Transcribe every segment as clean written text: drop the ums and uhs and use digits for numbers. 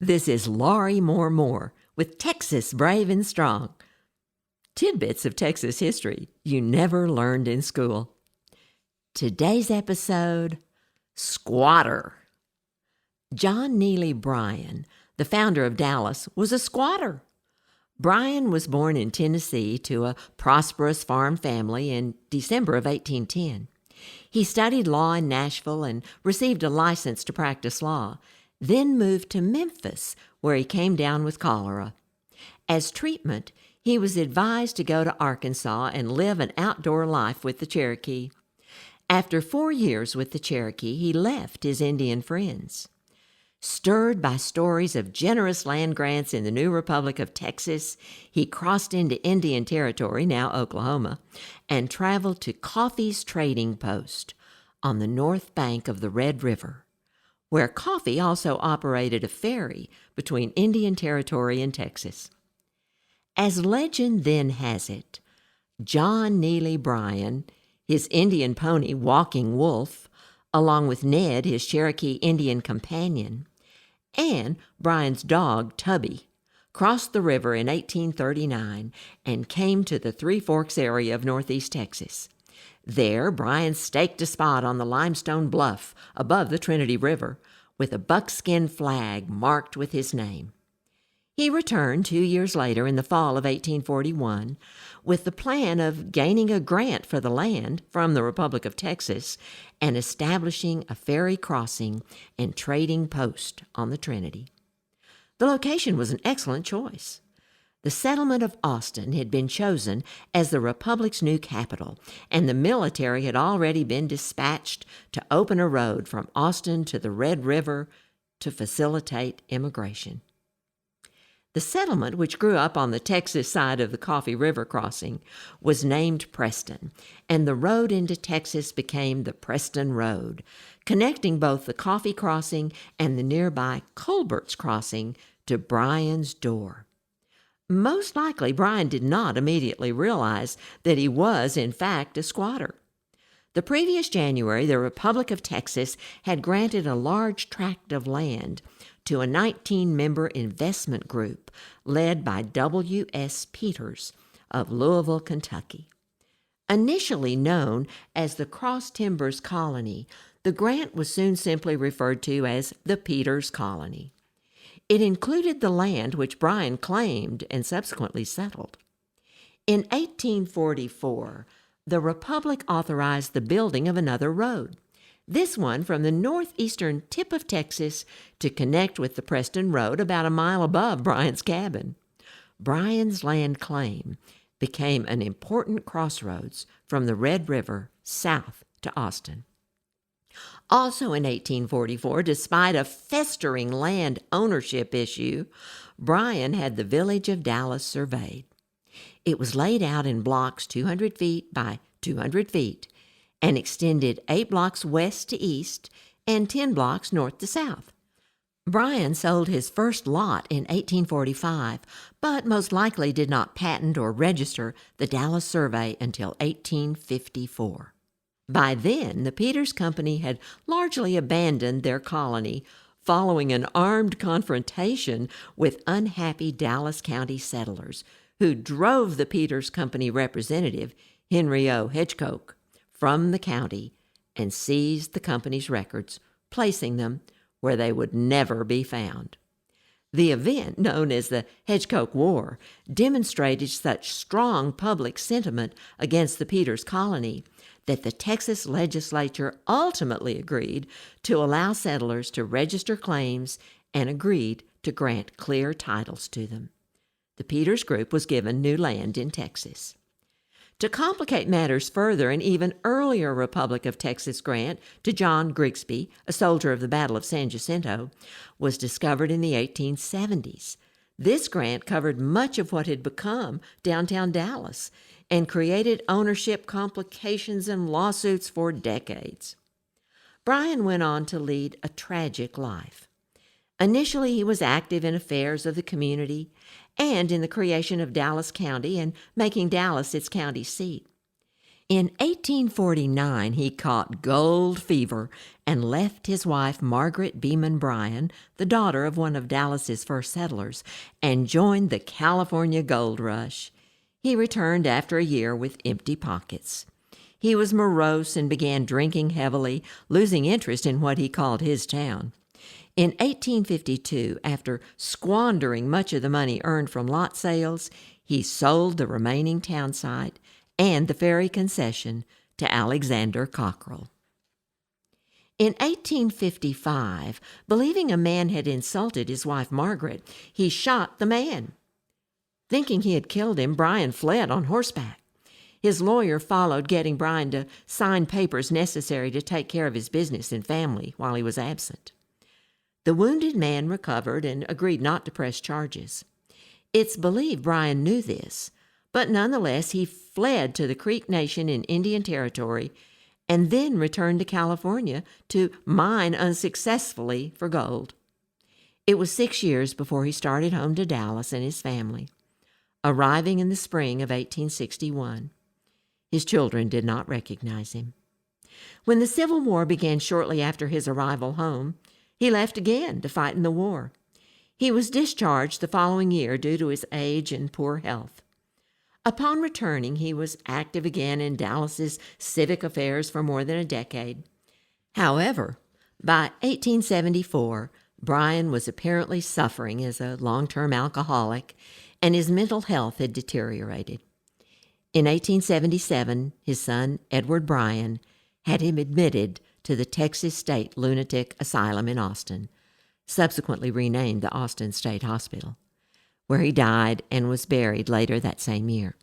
This is Laurie Moore-Moore with Texas Brave and Strong. Tidbits of Texas history you never learned in school. Today's episode, Squatter. John Neely Bryan, the founder of Dallas, was a squatter. Bryan was born in Tennessee to a prosperous farm family in December of 1810. He studied law in Nashville and received a license to practice law, then moved to Memphis, where he came down with cholera. As treatment, he was advised to go to Arkansas and live an outdoor life with the Cherokee. After 4 years with the Cherokee, he left his Indian friends. Stirred by stories of generous land grants in the new Republic of Texas, he crossed into Indian Territory, now Oklahoma, and traveled to Coffee's trading post on the north bank of the Red River, where Coffee also operated a ferry between Indian Territory and Texas. As legend then has it, John Neely Bryan, his Indian pony Walking Wolf, along with Ned, his Cherokee Indian companion, and Bryan's dog Tubby, crossed the river in 1839 and came to the Three Forks area of northeast Texas. There, Bryan staked a spot on the limestone bluff above the Trinity River with a buckskin flag marked with his name. He returned 2 years later in the fall of 1841 with the plan of gaining a grant for the land from the Republic of Texas and establishing a ferry crossing and trading post on the Trinity. The location was an excellent choice. The settlement of Austin had been chosen as the Republic's new capital, and the military had already been dispatched to open a road from Austin to the Red River to facilitate immigration. The settlement, which grew up on the Texas side of the Coffee River crossing, was named Preston, and the road into Texas became the Preston Road, connecting both the Coffee crossing and the nearby Colbert's crossing to Bryan's door. Most likely, Bryan did not immediately realize that he was, in fact, a squatter. The previous January, the Republic of Texas had granted a large tract of land to a 19-member investment group led by W.S. Peters of Louisville, Kentucky. Initially known as the Cross Timbers Colony, the grant was soon simply referred to as the Peters Colony. It included the land which Bryan claimed and subsequently settled. In 1844, the Republic authorized the building of another road, this one from the northeastern tip of Texas to connect with the Preston Road about a mile above Bryan's cabin. Bryan's land claim became an important crossroads from the Red River south to Austin. Also in 1844, despite a festering land ownership issue, Bryan had the village of Dallas surveyed. It was laid out in blocks 200 feet by 200 feet and extended 8 blocks west to east and 10 blocks north to south. Bryan sold his first lot in 1845, but most likely did not patent or register the Dallas survey until 1854. By then, the Peters Company had largely abandoned their colony following an armed confrontation with unhappy Dallas County settlers who drove the Peters Company representative, Henry O. Hedgecock, from the county and seized the company's records, placing them where they would never be found. The event, known as the Hedgecock War, demonstrated such strong public sentiment against the Peters Colony that the Texas legislature ultimately agreed to allow settlers to register claims and agreed to grant clear titles to them. The Peters Group was given new land in Texas. To complicate matters further, an even earlier Republic of Texas grant to John Grigsby, a soldier of the Battle of San Jacinto, was discovered in the 1870s. This grant covered much of what had become downtown Dallas and created ownership complications and lawsuits for decades. Bryan went on to lead a tragic life. Initially, he was active in affairs of the community and in the creation of Dallas County and making Dallas its county seat. In 1849, he caught gold fever and left his wife, Margaret Beeman Bryan, the daughter of one of Dallas's first settlers, and joined the California gold rush. He returned after a year with empty pockets. He was morose and began drinking heavily, losing interest in what he called his town. In 1852, after squandering much of the money earned from lot sales, he sold the remaining town site and the ferry concession to Alexander Cockrell. In 1855, believing a man had insulted his wife Margaret, he shot the man. Thinking he had killed him, Bryan fled on horseback. His lawyer followed, getting Bryan to sign papers necessary to take care of his business and family while he was absent. The wounded man recovered and agreed not to press charges. It's believed Bryan knew this, but nonetheless he fled to the Creek Nation in Indian Territory and then returned to California to mine unsuccessfully for gold. It was 6 years before he started home to Dallas and his family, arriving in the spring of 1861. His children did not recognize him. When the Civil War began shortly after his arrival home, he left again to fight in the war. He was discharged the following year due to his age and poor health. Upon returning, he was active again in Dallas's civic affairs for more than a decade. However, by 1874, Bryan was apparently suffering as a long-term alcoholic, and his mental health had deteriorated. In 1877, his son, Edward Bryan, had him admitted to the Texas State Lunatic Asylum in Austin, subsequently renamed the Austin State Hospital, where he died and was buried later that same year.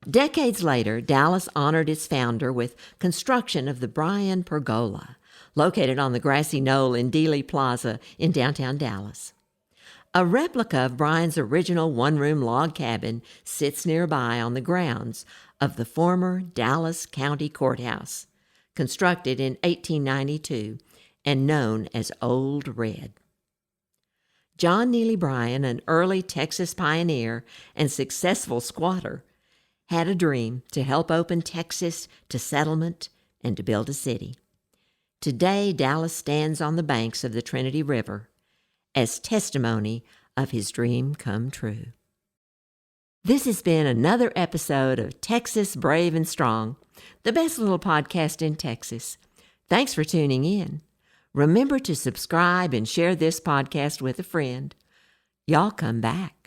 Decades later, Dallas honored its founder with construction of the Bryan Pergola, located on the grassy knoll in Dealey Plaza in downtown Dallas. A replica of Bryan's original one-room log cabin sits nearby on the grounds of the former Dallas County Courthouse, constructed in 1892 and known as Old Red. John Neely Bryan, an early Texas pioneer and successful squatter, had a dream to help open Texas to settlement and to build a city. Today, Dallas stands on the banks of the Trinity River as testimony of his dream come true. This has been another episode of Texas Brave and Strong, the best little podcast in Texas. Thanks for tuning in. Remember to subscribe and share this podcast with a friend. Y'all come back.